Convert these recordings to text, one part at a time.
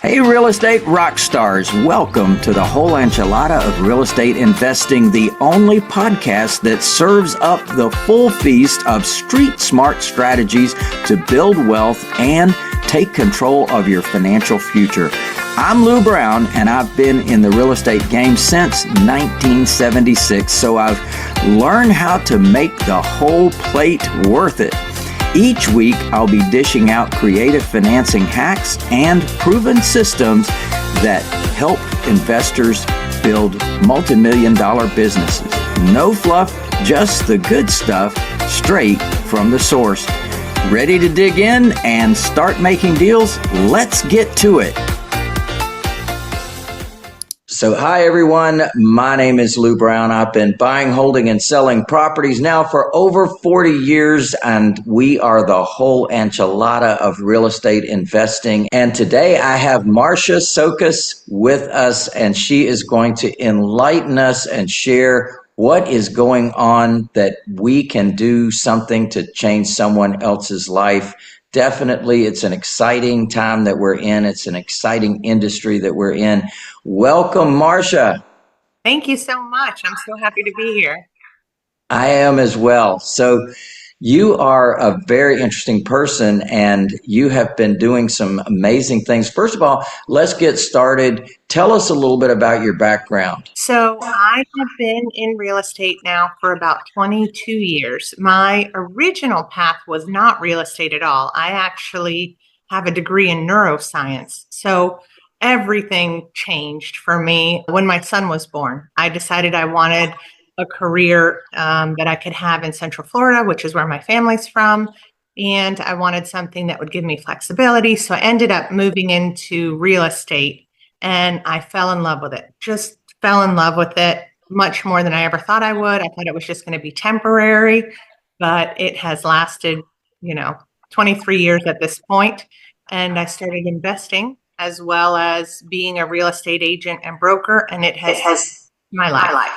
Hey, real estate rock stars, welcome to the whole enchilada of real estate investing, the only podcast that serves up the full feast of street smart strategies to build wealth and take control of your financial future. I'm Lou Brown, and I've been in the real estate game since 1976, so I've learned how to make the whole plate worth it. Each week, I'll be dishing out creative financing hacks and proven systems that help investors build multi-million-dollar businesses. No fluff, just the good stuff, straight from the source. Ready to dig in and start making deals? Let's get to it. So hi everyone, my name is Lou Brown. I've been buying, holding, and selling properties now for over 40 years, and we are the whole enchilada of real estate investing. And today I have Marcia Castro-Socas with us, and she is going to enlighten us and share what is going on that we can do something to change someone else's life. Definitely, it's an exciting time that we're in. It's an exciting industry that we're in. Welcome, Marcia. Thank you so much. I'm so happy to be here. I am as well. So you are a very interesting person, and you have been doing some amazing things. First of all, let's get started. Tell us a little bit about your background. So I have been in real estate now for about 22 years. My original path was not real estate at all. I actually have a degree in neuroscience. So everything changed for me when my son was born. I decided I wanted a career that I could have in Central Florida, which is where my family's from. And I wanted something that would give me flexibility. So I ended up moving into real estate, and I fell in love with it. Just fell in love with it much more than I ever thought I would. I thought it was just going to be temporary, but it has lasted, 23 years at this point. And I started investing as well as being a real estate agent and broker, and it has my life.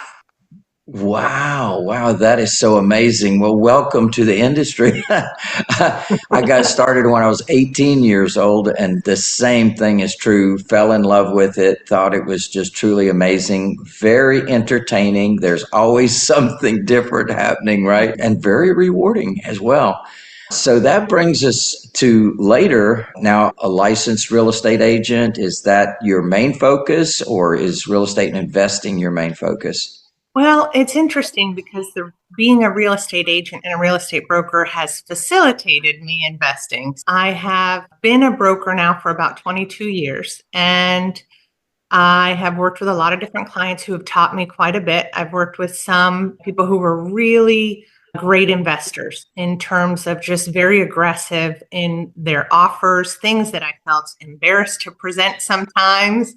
Wow, that is so amazing. Well, welcome to the industry. I got started when I was 18 years old, and the same thing is true. Fell in love with it, thought it was just truly amazing, very entertaining. There's always something different happening, right? And very rewarding as well. So that brings us to later. Now, a licensed real estate agent, is that your main focus, or is real estate and investing your main focus? Well, it's interesting because being a real estate agent and a real estate broker has facilitated me investing. I have been a broker now for about 22 years, and I have worked with a lot of different clients who have taught me quite a bit. I've worked with some people who were really great investors in terms of just very aggressive in their offers, things that I felt embarrassed to present sometimes.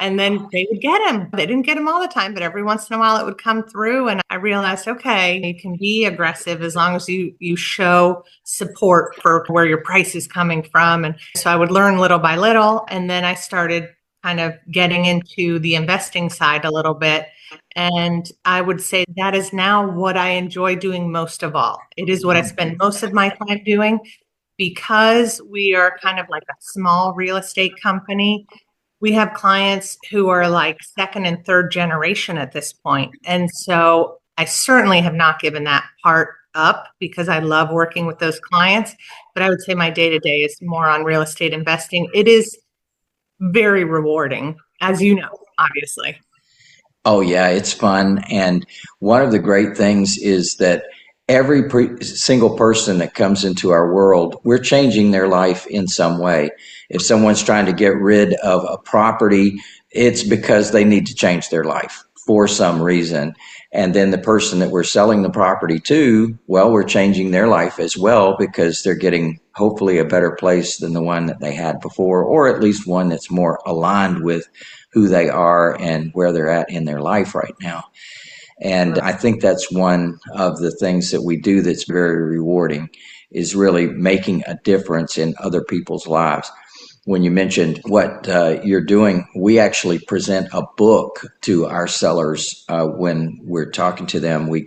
And then they would get them. They didn't get them all the time, but every once in a while it would come through. And I realized, okay, you can be aggressive as long as you show support for where your price is coming from. And so I would learn little by little. And then I started kind of getting into the investing side a little bit. And I would say that is now what I enjoy doing most of all. It is what I spend most of my time doing, because we are kind of like a small real estate company. We have clients who are like second and third generation at this point. And so I certainly have not given that part up because I love working with those clients. But I would say my day-to-day is more on real estate investing. It is very rewarding, as you know, obviously. Oh, yeah, it's fun. And one of the great things is that every single person that comes into our world, we're changing their life in some way. If someone's trying to get rid of a property, it's because they need to change their life for some reason. And then the person that we're selling the property to, well, we're changing their life as well because they're getting hopefully a better place than the one that they had before, or at least one that's more aligned with who they are and where they're at in their life right now. And I think that's one of the things that we do that's very rewarding, is really making a difference in other people's lives. When you mentioned what you're doing, we actually present a book to our sellers when we're talking to them. We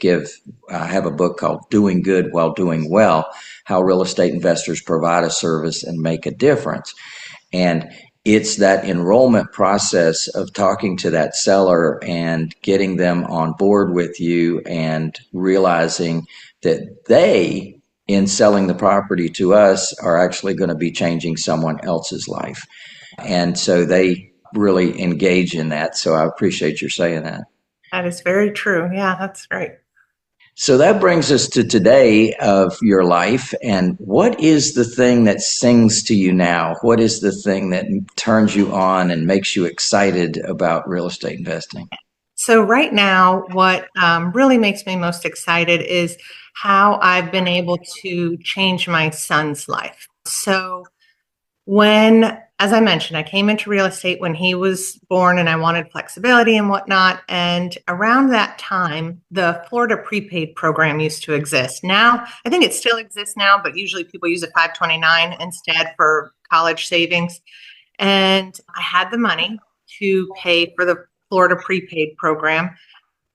have a book called Doing Good While Doing Well, How Real Estate Investors Provide a Service and Make a Difference. And it's that enrollment process of talking to that seller and getting them on board with you and realizing that they, in selling the property to us, are actually going to be changing someone else's life. And so they really engage in that. So I appreciate your saying that. That is very true. Yeah, that's right. So that brings us to today of your life. And what is the thing that sings to you now? What is the thing that turns you on and makes you excited about real estate investing? So right now, what really makes me most excited is how I've been able to change my son's life. So when, as I mentioned, I came into real estate when he was born and I wanted flexibility and whatnot. And around that time, the Florida prepaid program used to exist. Now, I think it still exists now, but usually people use a 529 instead for college savings. And I had the money to pay for the Florida prepaid program.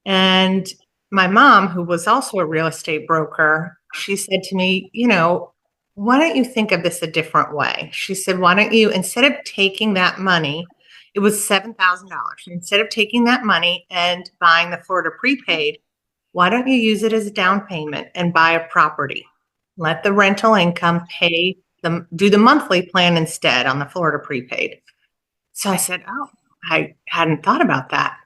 And my mom, who was also a real estate broker, she said to me, why don't you think of this a different way? She said, why don't you, instead of taking that money, it was $7,000. Instead of taking that money and buying the Florida prepaid, why don't you use it as a down payment and buy a property? Let the rental income do the monthly plan instead on the Florida prepaid. So I said, oh, I hadn't thought about that.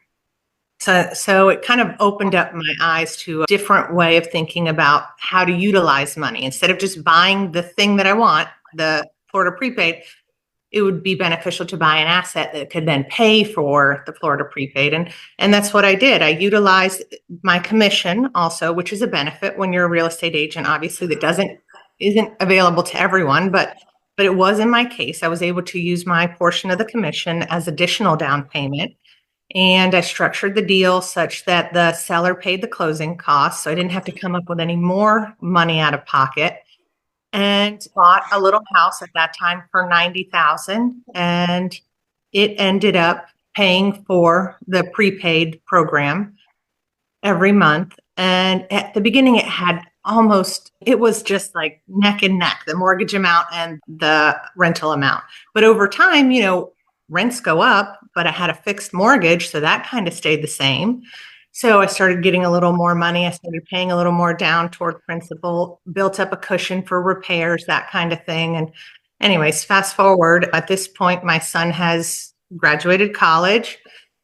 So it kind of opened up my eyes to a different way of thinking about how to utilize money. Instead of just buying the thing that I want, the Florida prepaid, it would be beneficial to buy an asset that could then pay for the Florida prepaid. And that's what I did. I utilized my commission also, which is a benefit when you're a real estate agent, obviously, that isn't available to everyone, but it was in my case. I was able to use my portion of the commission as additional down payment. And I structured the deal such that the seller paid the closing costs, so I didn't have to come up with any more money out of pocket. And bought a little house at that time for $90,000, and it ended up paying for the prepaid program every month. And at the beginning, it was just like neck and neck, the mortgage amount and the rental amount. But over time, rents go up, but I had a fixed mortgage, so that kind of stayed the same. So I started getting a little more money. I started paying a little more down toward principal, built up a cushion for repairs, that kind of thing. And anyways, fast forward, at this point, my son has graduated college.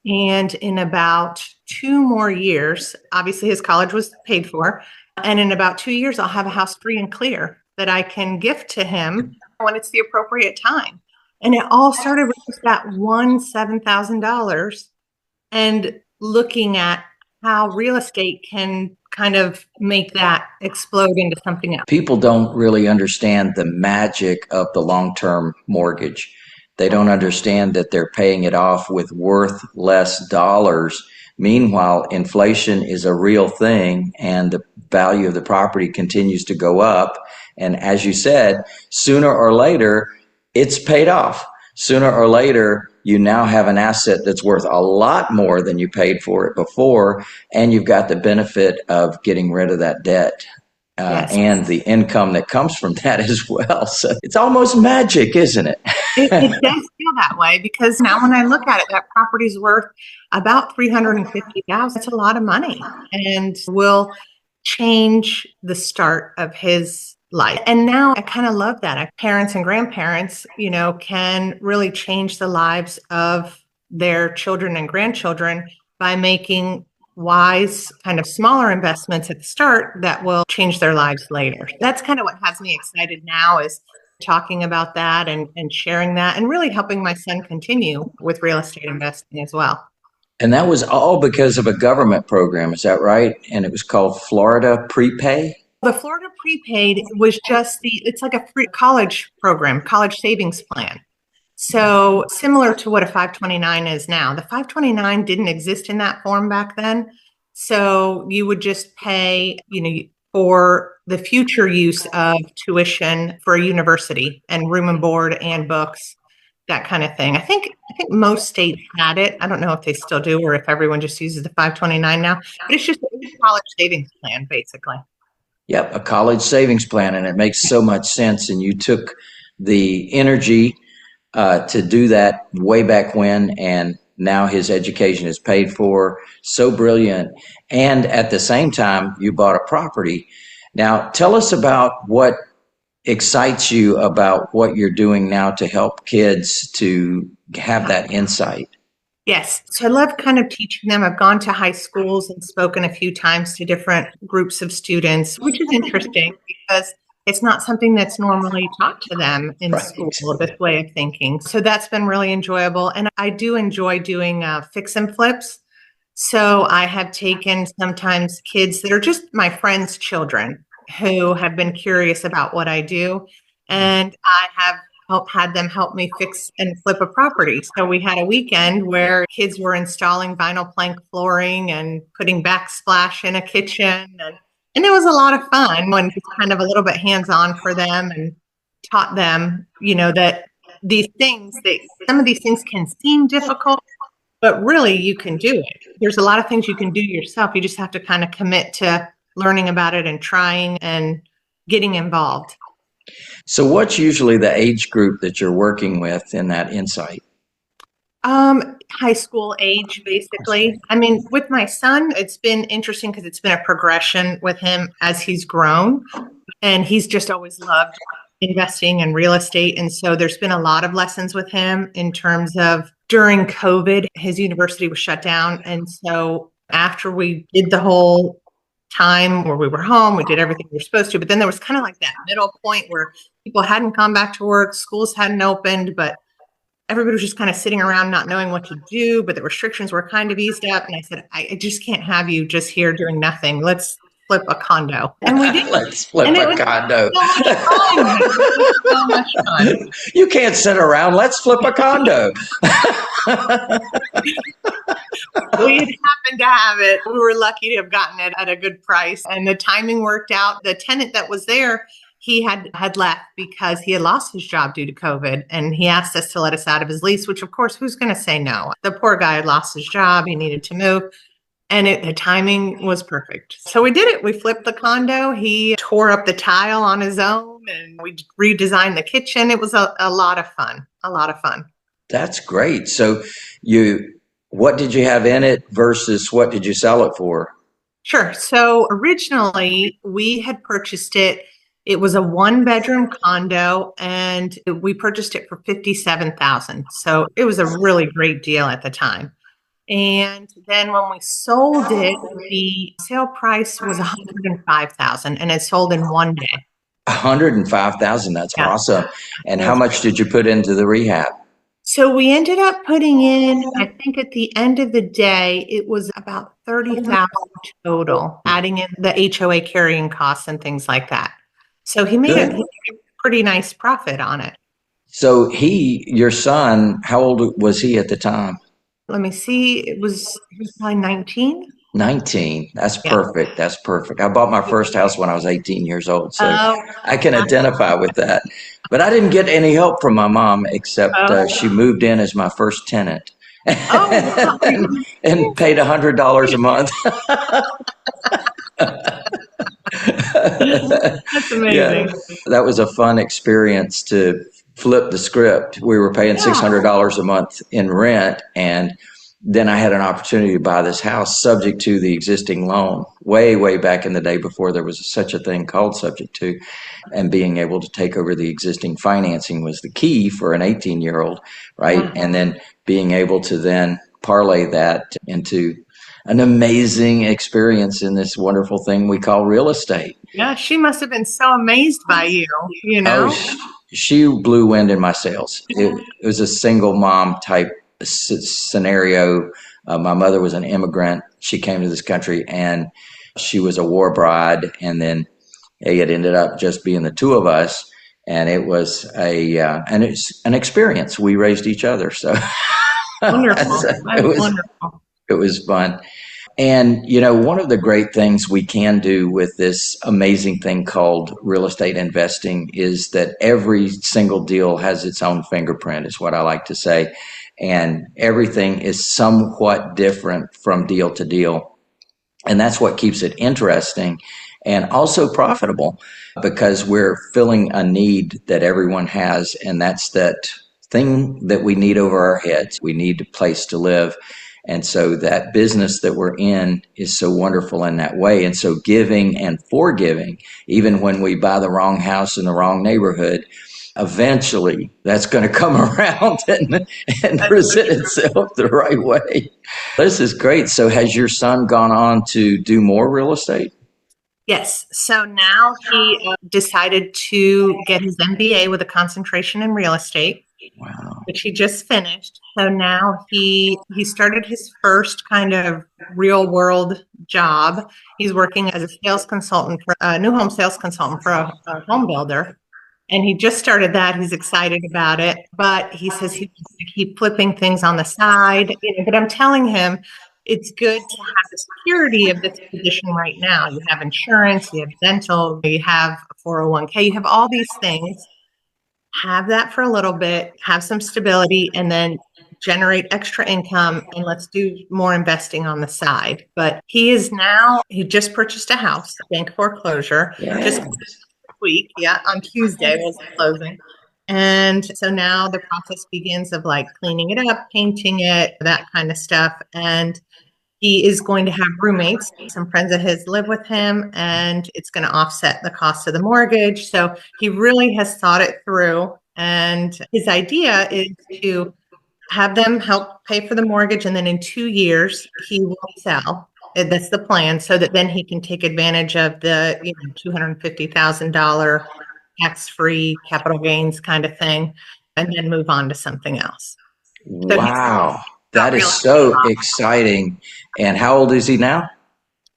And in about 2 more years, obviously his college was paid for. And in about 2 years, I'll have a house free and clear that I can gift to him when it's the appropriate time. And it all started with just that one $7,000 and looking at how real estate can kind of make that explode into something else. People don't really understand the magic of the long-term mortgage. They don't understand that they're paying it off with worth less dollars. Meanwhile, inflation is a real thing and the value of the property continues to go up. And as you said, sooner or later, it's paid off. Sooner or later, you now have an asset that's worth a lot more than you paid for it before, and you've got the benefit of getting rid of that debt Yes. and the income that comes from that as well. So it's almost magic, isn't it? It does feel that way because now when I look at it, that property's worth about $350,000. That's a lot of money and will change the start of his life. And now I kind of love that. Parents and grandparents, can really change the lives of their children and grandchildren by making wise, kind of smaller investments at the start that will change their lives later. That's kind of what has me excited now is talking about that and sharing that and really helping my son continue with real estate investing as well. And that was all because of a government program, is that right? And it was called Florida Prepay? The Florida prepaid was it's like a free college program, college savings plan. So similar to what a 529 is now. The 529 didn't exist in that form back then. So you would just pay, for the future use of tuition for a university and room and board and books, that kind of thing. I think most states had it. I don't know if they still do or if everyone just uses the 529 now, but it's just a college savings plan, basically. Yep, a college savings plan, and it makes so much sense. And you took the energy to do that way back when, and now his education is paid for. So brilliant. And at the same time, you bought a property. Now, tell us about what excites you about what you're doing now to help kids to have that insight. Yes. So I love kind of teaching them. I've gone to high schools and spoken a few times to different groups of students, which is interesting because it's not something that's normally taught to them in school, Right. this way of thinking. So that's been really enjoyable. And I do enjoy doing fix and flips. So I have taken sometimes kids that are just my friends' children who have been curious about what I do. And I have had them help me fix and flip a property. So we had a weekend where kids were installing vinyl plank flooring and putting backsplash in a kitchen. And it was a lot of fun when it's kind of a little bit hands-on for them and taught them, that these things, some of these things can seem difficult, but really you can do it. There's a lot of things you can do yourself. You just have to kind of commit to learning about it and trying and getting involved. So, what's usually the age group that you're working with in that insight? High school age, basically. I mean, with my son, it's been interesting because it's been a progression with him as he's grown, and he's just always loved investing in real estate. And so there's been a lot of lessons with him in terms of during COVID, his university was shut down. And so after we did the whole time where we were home, we did everything we were supposed to, but then there was kind of like that middle point where people hadn't gone back to work, schools hadn't opened, but everybody was just kind of sitting around not knowing what to do, but the restrictions were kind of eased up. And I said, I just can't have you just here doing nothing. Let's flip a condo. And we did. Let's flip a condo. So much fun. You can't sit around. Let's flip a condo. We had happened to have it. We were lucky to have gotten it at a good price. And the timing worked out. The tenant that was there, he had left because he had lost his job due to COVID. And he asked us to let us out of his lease, which of course, who's going to say no? The poor guy had lost his job. He needed to move. And the timing was perfect. So we did it. We flipped the condo. He tore up the tile on his own and we redesigned the kitchen. It was a lot of fun, a lot of fun. That's great. So what did you have in it versus what did you sell it for? Sure. So originally we had purchased it. It was a 1-bedroom condo and we purchased it for $57,000. So it was a really great deal at the time. And then when we sold it, the sale price was $105,000 and it sold in one day. $105,000. That's Yeah. awesome. And how much did you put into the rehab? So we ended up putting in, I think at the end of the day, it was about $30,000 total, adding in the HOA carrying costs and things like that. So he made a pretty nice profit on it. So your son, how old was he at the time? Let me see. He was probably 19. 19. That's perfect. That's perfect. I bought my first house when I was 18 years old, so I can identify with that. But I didn't get any help from my mom except she moved in as my first tenant and paid $100 a month. That's amazing. Yeah, that was a fun experience to flip the script. We were paying $600 a month in rent, and then I had an opportunity to buy this house subject to the existing loan way back in the day before there was such a thing called subject to, and being able to take over the existing financing was the key for an 18-year-old, right? And then being able to then parlay that into an amazing experience in this wonderful thing we call real estate. Yeah, she must have been so amazed by you, She blew wind in my sails. It was a single mom type scenario. My mother was an immigrant. She came to this country and she was a war bride. And then it ended up just being the two of us. And it was it's an experience. We raised each other. So wonderful. It was fun. And, one of the great things we can do with this amazing thing called real estate investing is that every single deal has its own fingerprint, is what I like to say. And everything is somewhat different from deal to deal. And that's what keeps it interesting and also profitable, because we're filling a need that everyone has. And that's that thing that we need over our heads. We need a place to live. And so that business that we're in is so wonderful in that way. And so giving and forgiving, even when we buy the wrong house in the wrong neighborhood, eventually that's going to come around and present itself the right way. This is great. So has your son gone on to do more real estate? Yes. So now he decided to get his MBA with a concentration in real estate, Wow. which he just finished. So now he started his first kind of real world job. He's working as a sales consultant for a new home sales consultant for a home builder. And he just started that. He's excited about it, but he says he wants to keep flipping things on the side. But I'm telling him it's good to have the security of this position right now. You have insurance, you have dental, you have a 401k, you have all these things. Have that for a little bit, have some stability, and then generate extra income, and let's do more investing on the side. But he just purchased a house, bank foreclosure, just Yeah. week. Yeah, on Tuesday was the closing. And so now the process begins of like cleaning it up, painting it, that kind of stuff. And he is going to have roommates. Some friends of his live with him, and it's going to offset the cost of the mortgage. So he really has thought it through. And his idea is to have them help pay for the mortgage. And then in 2 years, he will sell. That's the plan, so that then he can take advantage of the $250,000 tax-free capital gains kind of thing, and then move on to something else. So he's Wow. got That is real estate so exciting. And how old is he now?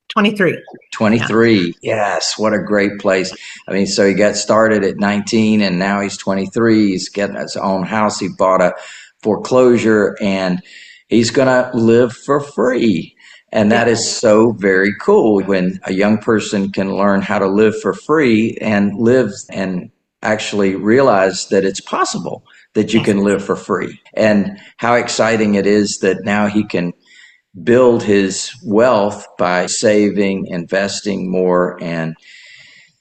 23. Yeah. 23. Yes, what a great place. I mean, so he got started at 19 and now he's 23. He's getting his own house. He bought a foreclosure and he's going to live for free. And that is so very cool when a young person can learn how to live for free and live and actually realize that it's possible that you Yes. can live for free. And how exciting it is that now he can build his wealth by saving, investing more. And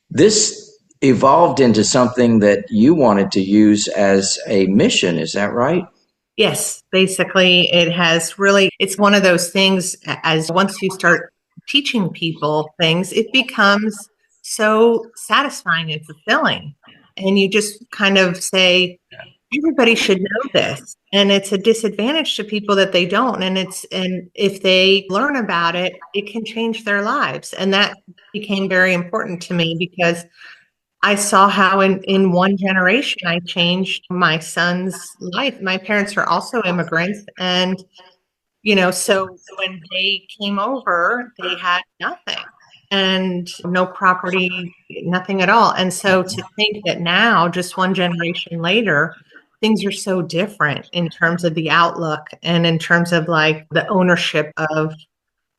this evolved into something that you wanted to use as a mission. Is that right? Yes, basically it's one of those things, as once you start teaching people things, it becomes so satisfying and fulfilling. And you just kind of say, everybody should know this. And it's a disadvantage to people that they don't. And if they learn about it, it can change their lives. And that became very important to me because I saw how in one generation I changed my son's life. My parents are also immigrants. And, so when they came over, they had nothing and no property, nothing at all. And so to think that now, just one generation later, things are so different in terms of the outlook and in terms of like the ownership of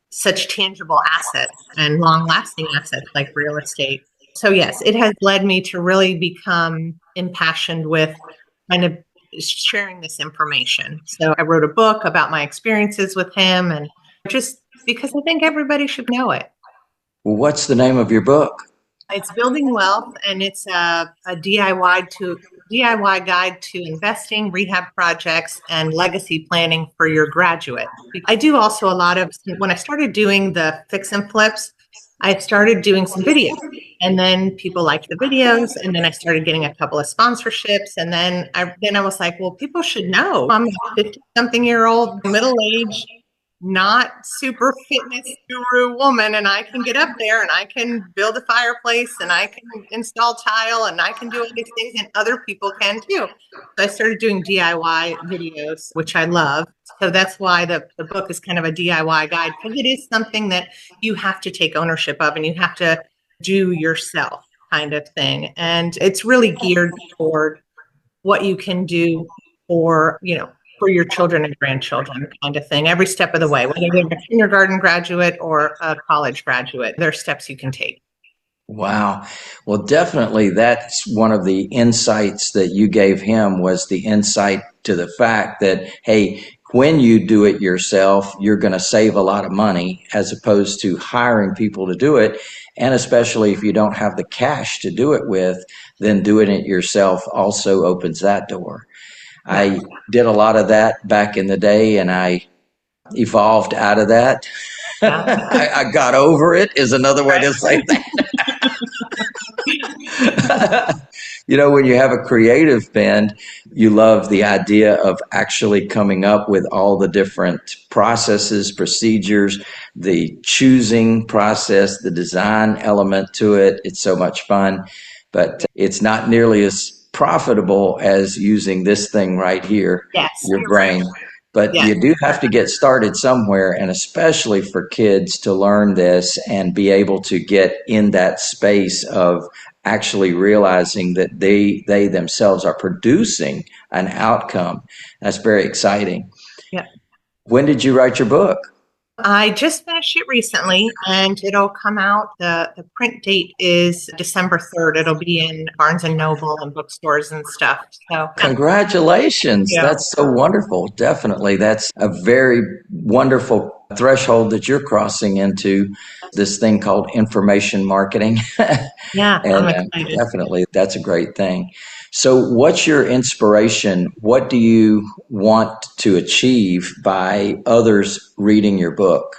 such tangible assets and long lasting assets like real estate. So, yes, it has led me to really become impassioned with kind of sharing this information. So, I wrote a book about my experiences with him, and just because I think everybody should know it. Well, what's the name of your book? It's Building Wealth, and it's a DIY guide to investing, rehab projects, and legacy planning for your graduate. I do also a lot of, when I started doing the fix and flips, I started doing some videos, and then people liked the videos, and then I started getting a couple of sponsorships, and then I was like, well, people should know I'm a 50-something-year-old, middle-aged, not super fitness guru woman, and I can get up there and I can build a fireplace and I can install tile and I can do all these things, and other people can too. So I started doing DIY videos, which I love. So that's why the book is kind of a DIY guide, because it is something that you have to take ownership of and you have to do yourself, kind of thing. And it's really geared toward what you can do for, for your children and grandchildren, kind of thing, every step of the way, whether they're a kindergarten graduate or a college graduate, there are steps you can take. Wow. Well, definitely that's one of the insights that you gave him, was the insight to the fact that, hey, when you do it yourself, you're going to save a lot of money as opposed to hiring people to do it. And especially if you don't have the cash to do it with, then doing it yourself also opens that door. Yeah. I did a lot of that back in the day, and I evolved out of that. Yeah. I got over it, is another way Right. to say when you have a creative bend, you love the idea of actually coming up with all the different processes, procedures, the choosing process, the design element to it. It's so much fun, but it's not nearly as profitable as using this thing right here, Yes, your you're right. brain. But Yes. you do have to get started somewhere, and especially for kids to learn this and be able to get in that space of actually realizing that they themselves are producing an outcome. That's very exciting. Yeah. When did you write your book? I just finished it recently and it'll come out. The print date is December 3rd. It'll be in Barnes and Noble and bookstores and stuff. So, Congratulations. yeah. That's so wonderful. Definitely. That's a very wonderful threshold that you're crossing into this thing called information marketing. Yeah, And I'm excited. definitely, that's a great thing. So, what's your inspiration? What do you want to achieve by others reading your book?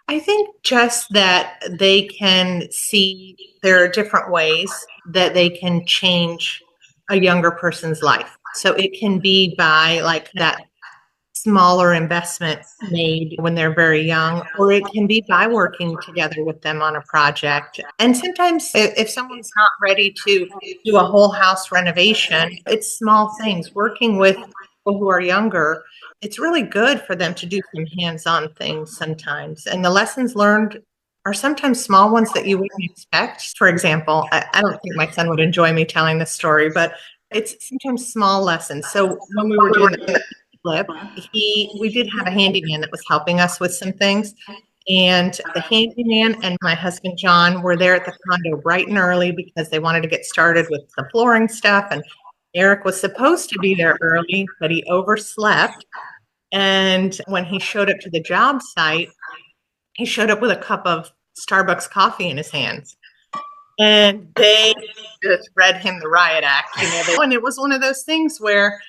I think just that they can see there are different ways that they can change a younger person's life. So it can be by like that smaller investment made when they're very young, or it can be by working together with them on a project. And sometimes, if someone's not ready to do a whole house renovation, it's small things. Working with people who are younger, it's really good for them to do some hands on things sometimes. And the lessons learned are sometimes small ones that you wouldn't expect. For example, I don't think my son would enjoy me telling this story, but it's sometimes small lessons. So when we were doing the flip, we did have a handyman that was helping us with some things. And the handyman and my husband John were there at the condo bright and early because they wanted to get started with the flooring stuff. And Eric was supposed to be there early, but he overslept. And when he showed up to the job site, he showed up with a cup of Starbucks coffee in his hands. And they just read him the riot act, and it was one of those things where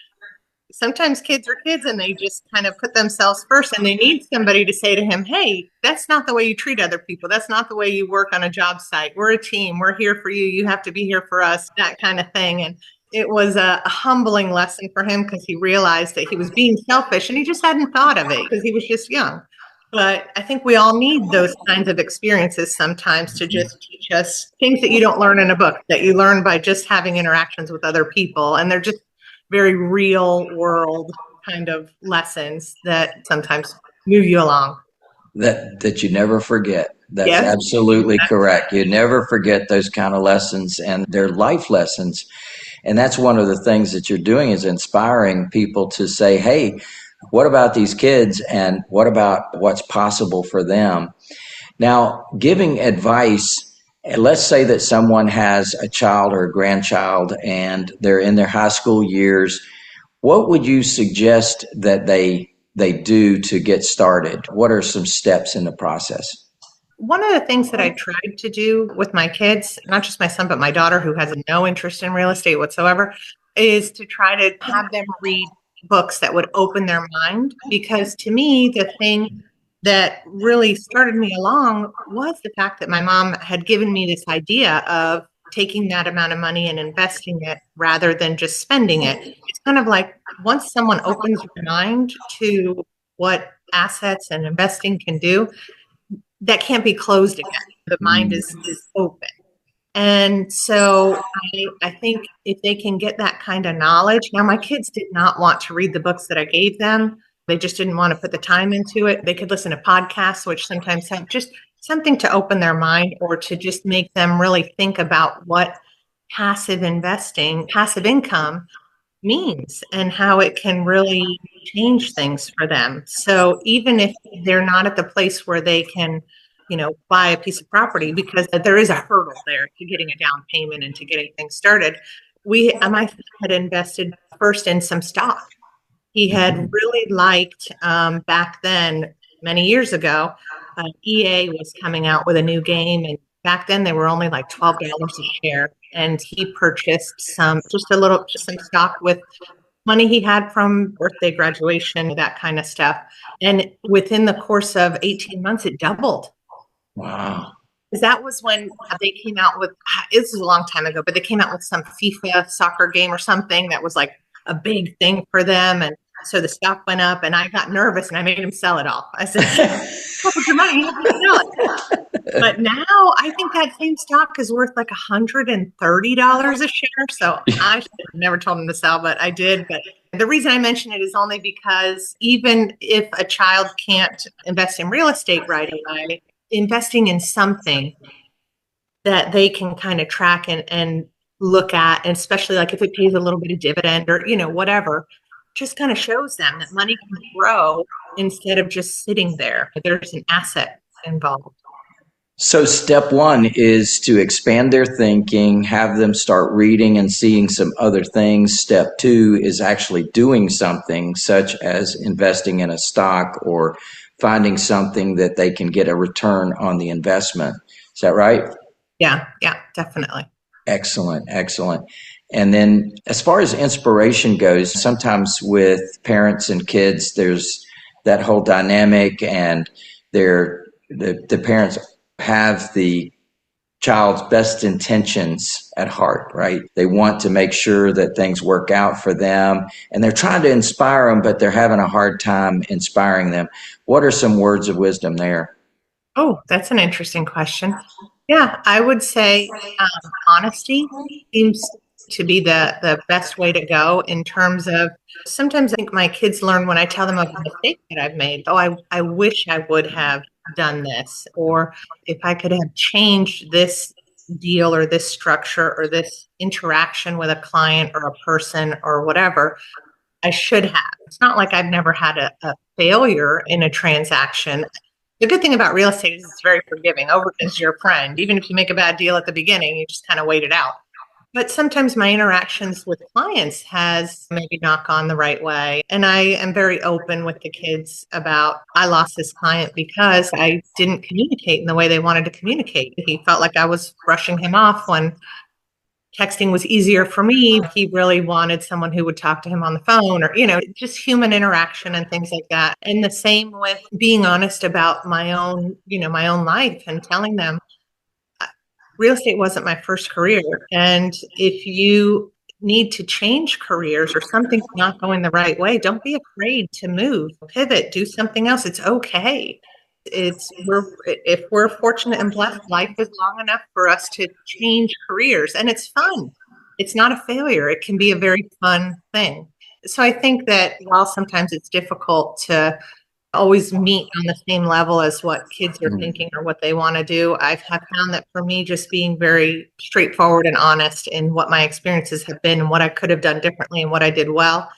sometimes kids are kids and they just kind of put themselves first and they need somebody to say to him, hey, that's not the way you treat other people. That's not the way you work on a job site. We're a team. We're here for you. You have to be here for us, that kind of thing. And it was a humbling lesson for him because he realized that he was being selfish and he just hadn't thought of it because he was just young. But I think we all need those kinds of experiences sometimes to just teach us things that you don't learn in a book, that you learn by just having interactions with other people. And they're just very real world kind of lessons that sometimes move you along. That you never forget. That's Yes. absolutely correct. You never forget those kind of lessons, and they're life lessons. And that's one of the things that you're doing is inspiring people to say, hey, what about these kids and what about what's possible for them? Now, giving advice, let's say that someone has a child or a grandchild and they're in their high school years. What would you suggest that they do to get started? What are some steps in the process? One of the things that I tried to do with my kids, not just my son, but my daughter, who has no interest in real estate whatsoever, is to try to have them read books that would open their mind. Because to me, the thing that really started me along was the fact that my mom had given me this idea of taking that amount of money and investing it rather than just spending it. It's kind of like once someone opens your mind to what assets and investing can do, that can't be closed again. The mind is open. And so I think if they can get that kind of knowledge, now my kids did not want to read the books that I gave them. They just didn't want to put the time into it. They could listen to podcasts, which sometimes have just something to open their mind or to just make them really think about what passive investing, passive income means and how it can really change things for them. So even if they're not at the place where they can, buy a piece of property because there is a hurdle there to getting a down payment and to getting things started, my son had invested first in some stock. He had really liked back then, many years ago, EA was coming out with a new game, and back then they were only like $12 a share. And he purchased some, just some stock with money he had from birthday, graduation, that kind of stuff. And within the course of 18 months, it doubled. Wow. Because that was when they came out with, this was a long time ago, but they came out with some FIFA soccer game or something that was like a big thing for them. And so the stock went up and I got nervous and I made him sell it all. I said, with your money, you have to sell it. But now I think that same stock is worth like $130 a share. So I should have never told him to sell, but I did. But the reason I mention it is only because even if a child can't invest in real estate right away, investing in something that they can kind of track and look at, and especially like if it pays a little bit of dividend or, whatever, just kind of shows them that money can grow instead of just sitting there. There's an asset involved. So step one is to expand their thinking, have them start reading and seeing some other things. Step two is actually doing something such as investing in a stock or finding something that they can get a return on the investment. Is that right? Yeah, definitely. Excellent, excellent. And then as far as inspiration goes, sometimes with parents and kids, there's that whole dynamic and the parents have the child's best intentions at heart, right? They want to make sure that things work out for them and they're trying to inspire them, but they're having a hard time inspiring them. What are some words of wisdom there? Oh, that's an interesting question. Yeah, I would say honesty seems to be the best way to go in terms of sometimes I think my kids learn when I tell them of a mistake that I've made. Oh, I wish I would have done this, or if I could have changed this deal or this structure or this interaction with a client or a person or whatever, I should have. It's not like I've never had a failure in a transaction. The good thing about real estate is it's very forgiving. Over is your friend. Even if you make a bad deal at the beginning, you just kind of wait it out. But sometimes my interactions with clients has maybe not gone the right way. And I am very open with the kids about I lost this client because I didn't communicate in the way they wanted to communicate. He felt like I was brushing him off when texting was easier for me. He really wanted someone who would talk to him on the phone or, just human interaction and things like that. And the same with being honest about my own, my own life and telling them real estate wasn't my first career. And if you need to change careers or something's not going the right way, don't be afraid to move, pivot, do something else. It's okay. If we're fortunate and blessed, life is long enough for us to change careers, and it's fun. It's not a failure. It can be a very fun thing. So I think that while sometimes it's difficult to always meet on the same level as what kids are thinking or what they want to do, I have found that for me, just being very straightforward and honest in what my experiences have been and what I could have done differently and what I did well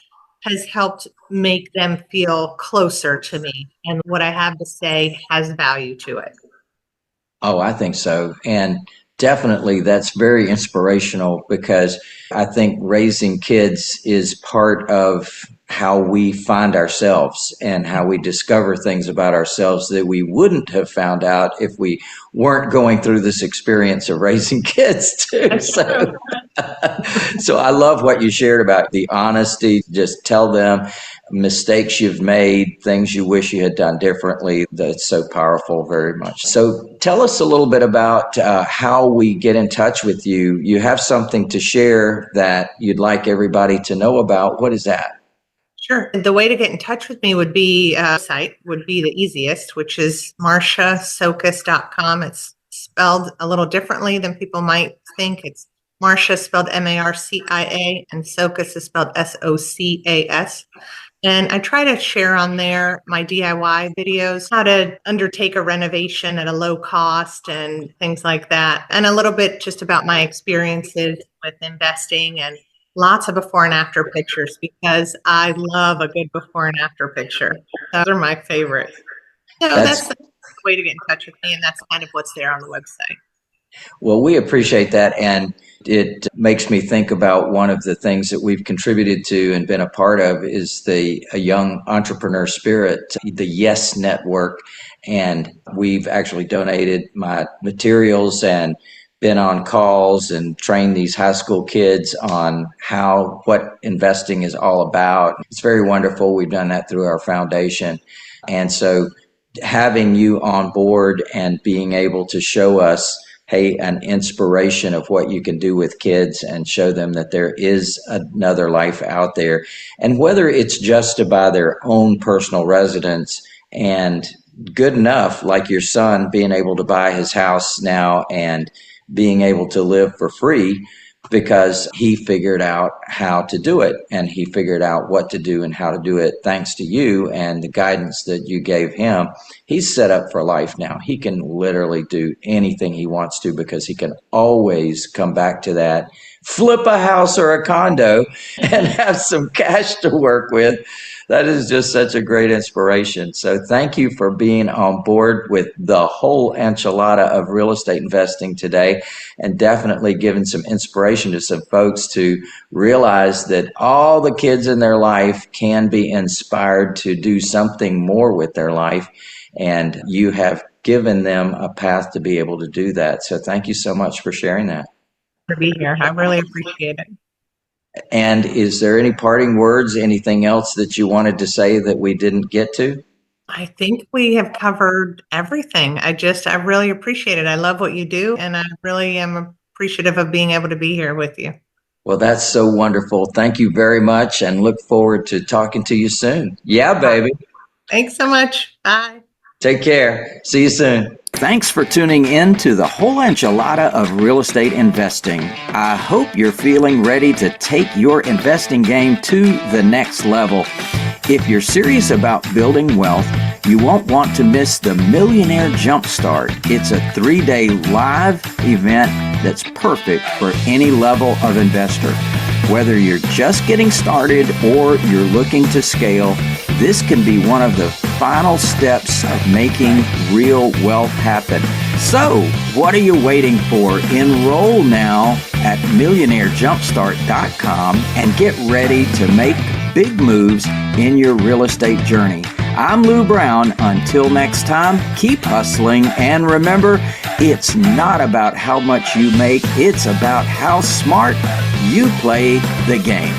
has helped make them feel closer to me, and what I have to say has value to it. Oh, I think so. And definitely that's very inspirational because I think raising kids is part of how we find ourselves and how we discover things about ourselves that we wouldn't have found out if we weren't going through this experience of raising kids too. So I love what you shared about the honesty. Just tell them mistakes you've made, things you wish you had done differently. That's so powerful, very much. So tell us a little bit about how we get in touch with you. You have something to share that you'd like everybody to know about. What is that? Sure. The way to get in touch with me would be site would be the easiest, which is marciacocas.com. It's spelled a little differently than people might think. It's Marcia spelled Marcia, and Socas is spelled Socas. And I try to share on there my DIY videos, how to undertake a renovation at a low cost and things like that. And a little bit just about my experiences with investing and lots of before and after pictures because I love a good before and after picture. Those are my favorite. So that's the way to get in touch with me. And that's kind of what's there on the website. Well, we appreciate that. And it makes me think about one of the things that we've contributed to and been a part of is a young entrepreneur spirit, the Yes Network. And we've actually donated my materials and been on calls and trained these high school kids on what investing is all about. It's very wonderful. We've done that through our foundation. And so having you on board and being able to show us, hey, an inspiration of what you can do with kids and show them that there is another life out there. And whether it's just to buy their own personal residence and good enough, like your son being able to buy his house now and being able to live for free because he figured out how to do it and he figured out what to do and how to do it thanks to you and the guidance that you gave him. He's set up for life now. He can literally do anything he wants to because he can always come back to that, flip a house or a condo and have some cash to work with. That is just such a great inspiration. So thank you for being on board with the whole enchilada of real estate investing today and definitely giving some inspiration to some folks to realize that all the kids in their life can be inspired to do something more with their life. And you have given them a path to be able to do that. So thank you so much for sharing that. To be here. I really appreciate it. And is there any parting words, anything else that you wanted to say that we didn't get to? I think we have covered everything. I really appreciate it. I love what you do, and I really am appreciative of being able to be here with you. Well, that's so wonderful. Thank you very much and look forward to talking to you soon. Yeah, baby. Thanks so much. Bye. Take care. See you soon. Thanks for tuning in to the whole enchilada of real estate investing. I hope you're feeling ready to take your investing game to the next level. If you're serious about building wealth, you won't want to miss the Millionaire Jumpstart. It's a 3-day live event that's perfect for any level of investor. Whether you're just getting started or you're looking to scale, this can be one of the final steps of making real wealth happen. So, what are you waiting for? Enroll now at millionairejumpstart.com and get ready to make big moves in your real estate journey. I'm Lou Brown. Until next time, keep hustling, and remember, it's not about how much you make, it's about how smart you play the game.